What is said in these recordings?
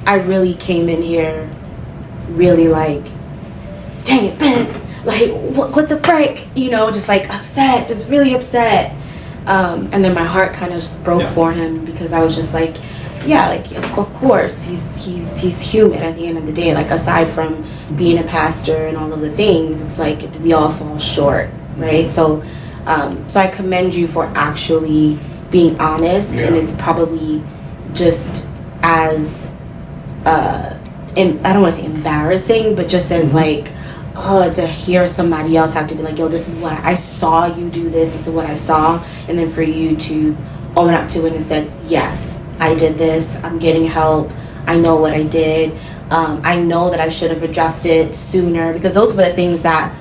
I really came in here really like, dang it, Ben, like, what the frick, just like upset, just really upset. And then my heart kind of just broke for him, because I was just like, yeah, like, of course, he's human at the end of the day. Like, aside from being a pastor and all of the things, it's like we all fall short, right? So I commend you for actually being honest, and it's probably just as, I don't want to say embarrassing, but just as like, to hear somebody else have to be like, yo, this is what I saw you do this is what I saw, and then for you to own up to it and said, yes, I did this, I'm getting help, I know what I did, I know that I should have adjusted sooner, because those were the things that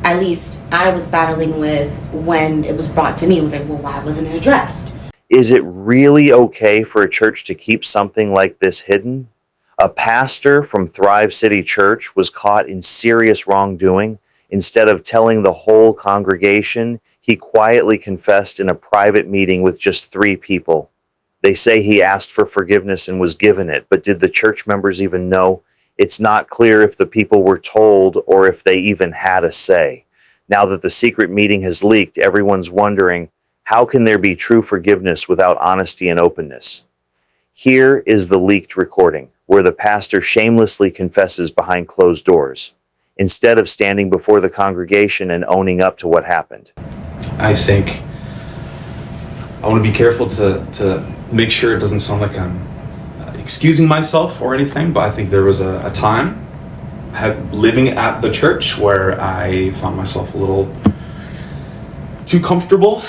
at least I was battling with when it was brought to me. It was like, well, why wasn't it addressed? Is it really okay for a church to keep something like this hidden? A pastor from Thrive City Church was caught in serious wrongdoing. Instead of telling the whole congregation, he quietly confessed in a private meeting with just 3 people. They say he asked for forgiveness and was given it, but did the church members even know? It's not clear if the people were told or if they even had a say. Now that the secret meeting has leaked, everyone's wondering, how can there be true forgiveness without honesty and openness? Here is the leaked recording, where the pastor shamelessly confesses behind closed doors, instead of standing before the congregation and owning up to what happened. I think I want to be careful to make sure it doesn't sound like I'm excusing myself or anything, but I think there was a time living at the church where I found myself a little too comfortable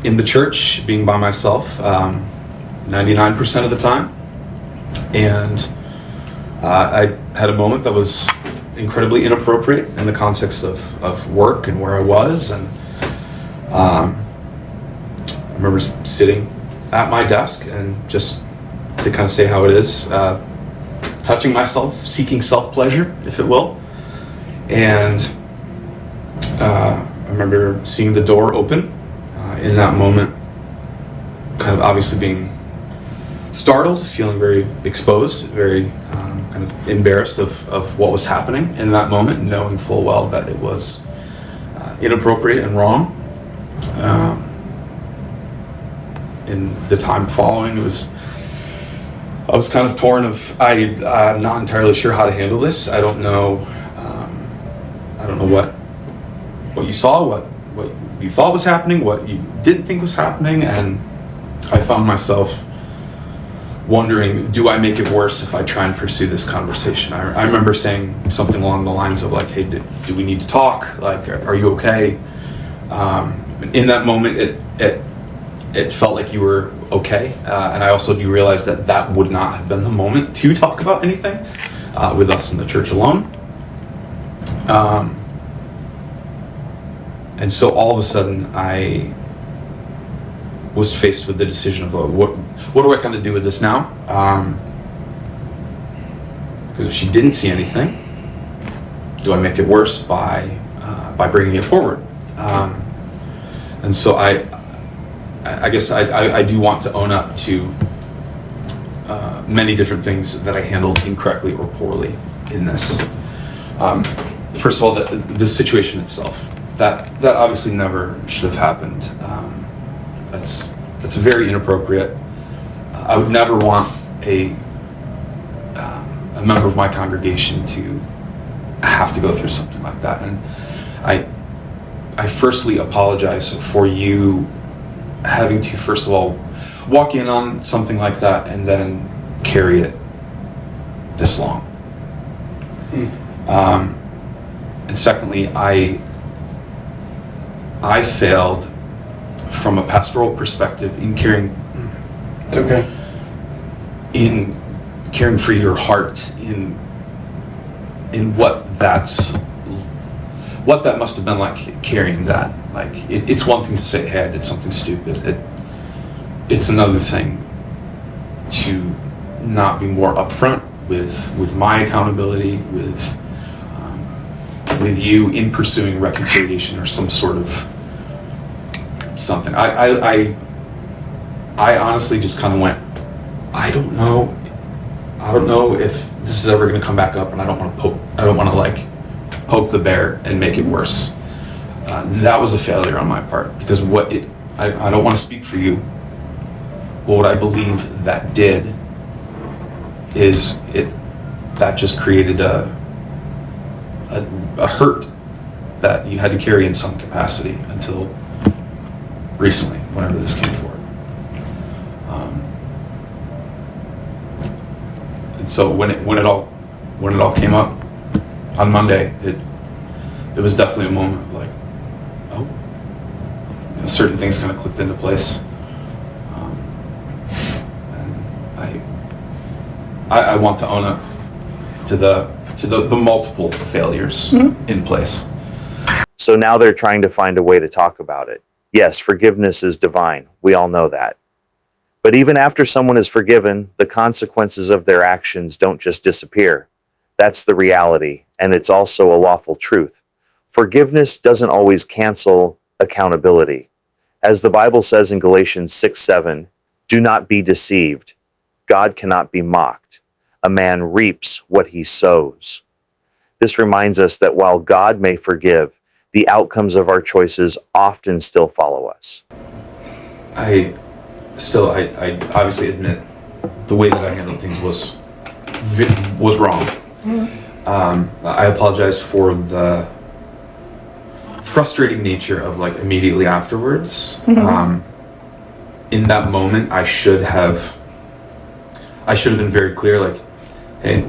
in the church, being by myself 99% of the time. And I had a moment that was incredibly inappropriate in the context of work and where I was. And I remember sitting at my desk and just to kind of say how it is, touching myself, seeking self-pleasure, if it will. And I remember seeing the door open in that moment, kind of obviously being startled, feeling very exposed, very kind of embarrassed of what was happening in that moment, knowing full well that it was inappropriate and wrong. In the time following, I was kind of torn I'm not entirely sure how to handle this. I don't know what you saw, what you thought was happening, what you didn't think was happening, and I found myself wondering, do I make it worse if I try and pursue this conversation? I remember saying something along the lines of like, hey, do we need to talk? Like, are you okay? In that moment, it felt like you were okay. And I also do realize that would not have been the moment to talk about anything with us in the church alone. And so all of a sudden, I was faced with the decision of what do I kind of do with this now? Because if she didn't see anything, do I make it worse by bringing it forward? And so I guess I do want to own up to many different things that I handled incorrectly or poorly in this. First of all, the situation itself, that obviously never should have happened. That's very inappropriate. I would never want a member of my congregation to have to go through something like that. And I firstly apologize for you having to, first of all, walk in on something like that and then carry it this long. And secondly, I failed from a pastoral perspective in caring. It's okay. In caring for your heart, in what that must have been like, carrying that. Like, it's one thing to say, hey, I did something stupid. It's another thing to not be more upfront with my accountability, with you in pursuing reconciliation or some sort of something. I honestly just kind of went, I don't know. I don't know if this is ever going to come back up, and I don't want to like poke the bear and make it worse. That was a failure on my part, because I don't want to speak for you, but what I believe that did is that just created a hurt that you had to carry in some capacity until recently, whenever this came forward. And so when it all came up on Monday, it was definitely a moment of like, oh, certain things kind of clicked into place. And I want to own up to the multiple failures in place. So now they're trying to find a way to talk about it. Yes, forgiveness is divine. We all know that. But even after someone is forgiven, the consequences of their actions don't just disappear. That's the reality, and it's also a lawful truth. Forgiveness doesn't always cancel accountability. As the Bible says in Galatians 6:7, do not be deceived. God cannot be mocked. A man reaps what he sows. This reminds us that while God may forgive, the outcomes of our choices often still follow us. I obviously admit the way that I handled things was wrong. I apologize for the frustrating nature of like immediately afterwards. In that moment, I should have been very clear, like, hey,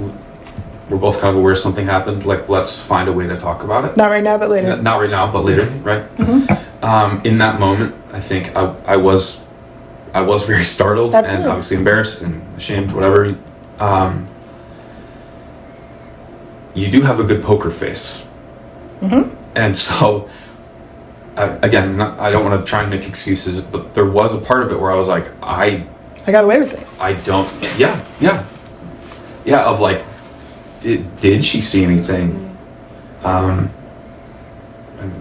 we're both kind of aware something happened, like, let's find a way to talk about it. Not right now, but later. Not right now, but later, right? In that moment, I think I was very startled. Absolutely. And obviously embarrassed and ashamed, whatever. You do have a good poker face. And so, again, I don't want to try and make excuses, but there was a part of it where I was like, I got away with this. I don't, of like, did she see anything? And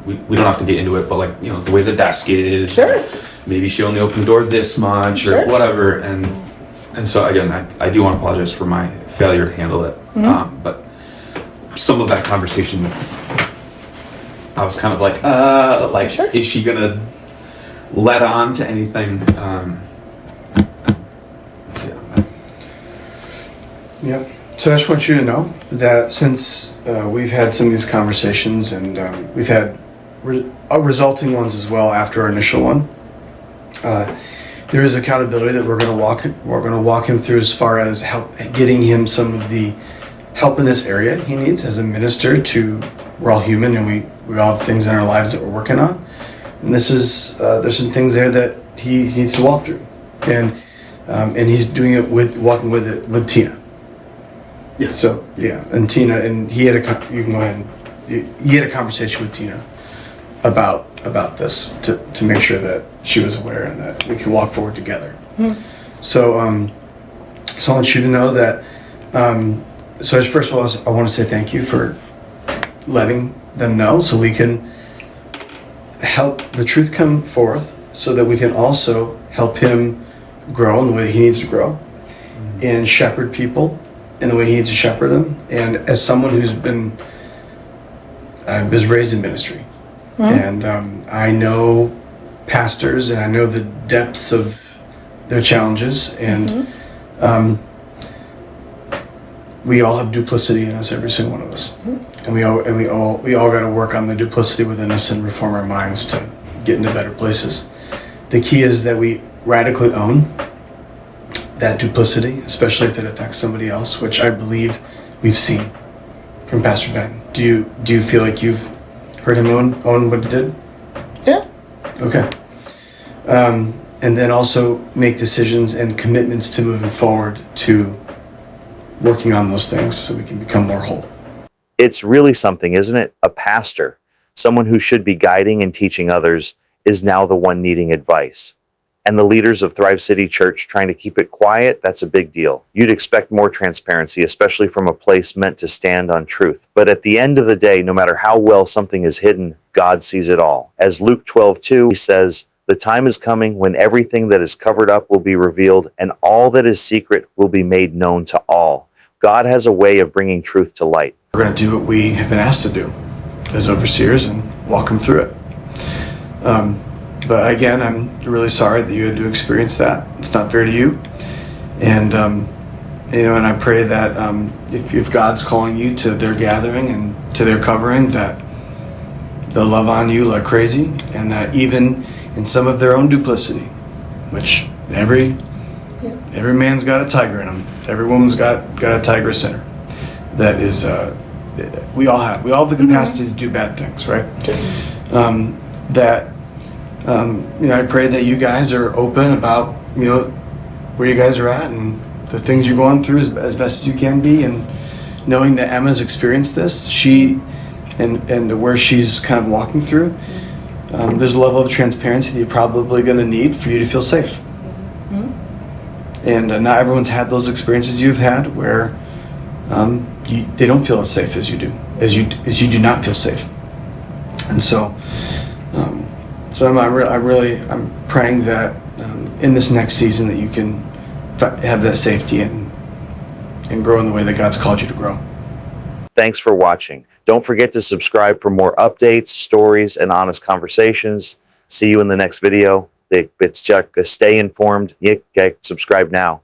we don't have to get into it, but like, you know, the way the desk is. Sure. Maybe she only opened the door this much, Sure. or whatever. And so again, I do want to apologize for my failure to handle it. But some of that conversation, I was kind of like, Sure. Is she gonna let on to anything? Yep. So I just want you to know that since we've had some of these conversations, and we've had resulting ones as well after our initial one, there is accountability that we're going to walk him through as far as getting him some of the help in this area he needs as a minister. We're all human, and we all have things in our lives that we're working on, and this is there's some things there that he needs to walk through, and he's doing it walking with it with Tina. Yeah. So yeah, and Tina, and he had he had a conversation with Tina about this to make sure that she was aware and that we can walk forward together. So so I want you to know that. So first of all, I want to say thank you for letting them know, so we can help the truth come forth, so that we can also help him grow in the way he needs to grow, and shepherd people in the way he needs to shepherd them. And as someone who's was raised in ministry, and I know pastors, and I know the depths of their challenges, and we all have duplicity in us, every single one of us, and we all got to work on the duplicity within us and reform our minds to get into better places. The key is that we radically own that duplicity, especially if it affects somebody else, which I believe we've seen from Pastor Ben. Do you feel like you've heard him own what he did? Yeah. Okay. And then also make decisions and commitments to moving forward to working on those things so we can become more whole. It's really something, isn't it? A pastor, someone who should be guiding and teaching others, is now the one needing advice. And the leaders of Thrive City Church trying to keep it quiet, that's a big deal. You'd expect more transparency, especially from a place meant to stand on truth. But at the end of the day, no matter how well something is hidden, God sees it all. As Luke 12:2 says, The time is coming when everything that is covered up will be revealed, and all that is secret will be made known to all. God has a way of bringing truth to light. We're going to do what we have been asked to do as overseers and walk them through it. But again, I'm really sorry that you had to experience that. It's not fair to you. And, and I pray that if God's calling you to their gathering and to their covering, that they'll love on you like crazy, and that even in some of their own duplicity, which every man's got a tiger in him, every woman's got a tigress in her. That is, we all have the capacity to do bad things, right? I pray that you guys are open about where you guys are at and the things you're going through as best as you can be, and knowing that Emma's experienced this, and where she's kind of walking through, there's a level of transparency that you're probably going to need for you to feel safe. And not everyone's had those experiences you've had where they don't feel as safe as you do, as you do not feel safe. And so I'm praying that in this next season that you can have that safety and grow in the way that God's called you to grow. Thanks for watching. Don't forget to subscribe for more updates, stories, and honest conversations. See you in the next video. Stay informed. Subscribe now.